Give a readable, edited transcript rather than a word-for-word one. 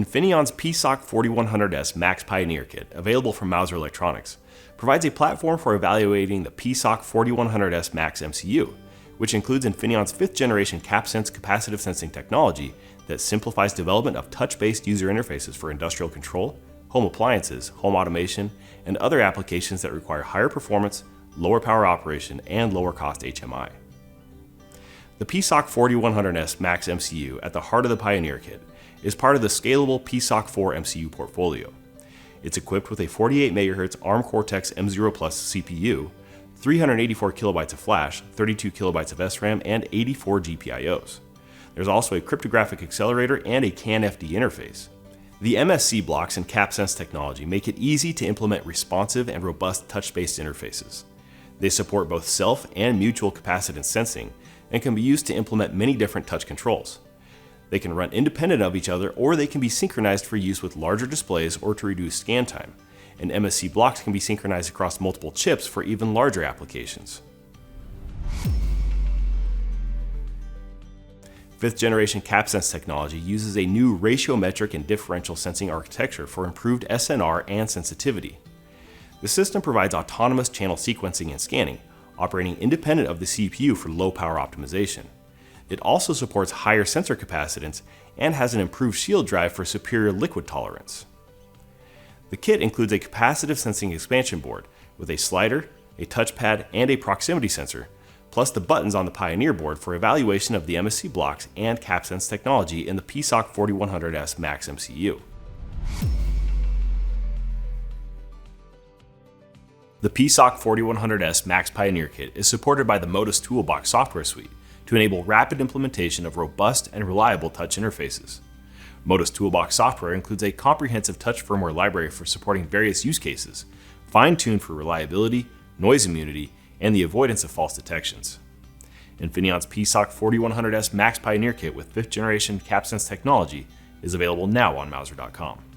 Infineon's PSoC 4100S-MAX Pioneer Kit, available from Mouser Electronics, provides a platform for evaluating the PSoC 4100S-MAX MCU, which includes Infineon's 5th generation CAPSENSE capacitive sensing technology that simplifies development of touch-based user interfaces for industrial control, home appliances, home automation, and other applications that require higher performance, lower power operation, and lower cost HMI. The PSoC 4100S-MAX MCU at the heart of the Pioneer Kit is part of the scalable PSoC 4 MCU portfolio. It's equipped with a 48 MHz Arm Cortex-M0 CPU, 384 kilobytes of flash, 32 kilobytes of SRAM, and 84 GPIOs. There's also a cryptographic accelerator and a CAN-FD interface. The MSC blocks and CAPSENSE technology make it easy to implement responsive and robust touch-based interfaces. They support both self and mutual capacitance sensing and can be used to implement many different touch controls. They can run independent of each other, or they can be synchronized for use with larger displays or to reduce scan time. And MSC blocks can be synchronized across multiple chips for even larger applications. 5th generation CAPSENSE technology uses a new ratiometric and differential sensing architecture for improved SNR and sensitivity. The system provides autonomous channel sequencing and scanning, operating independent of the CPU for low power optimization. It also supports higher sensor capacitance and has an improved shield drive for superior liquid tolerance. The kit includes a capacitive sensing expansion board with a slider, a touchpad, and a proximity sensor, plus the buttons on the Pioneer board for evaluation of the MSC blocks and CAPSENSE technology in the PSoC 4100S-MAX MCU. The PSoC 4100S-MAX Pioneer Kit is supported by the Modus Toolbox software suite to enable rapid implementation of robust and reliable touch interfaces. Modus Toolbox software includes a comprehensive touch firmware library for supporting various use cases, fine-tuned for reliability, noise immunity, and the avoidance of false detections. Infineon's PSoC 4100S-MAX Pioneer Kit with 5th generation CAPSENSE technology is available now on Mouser.com.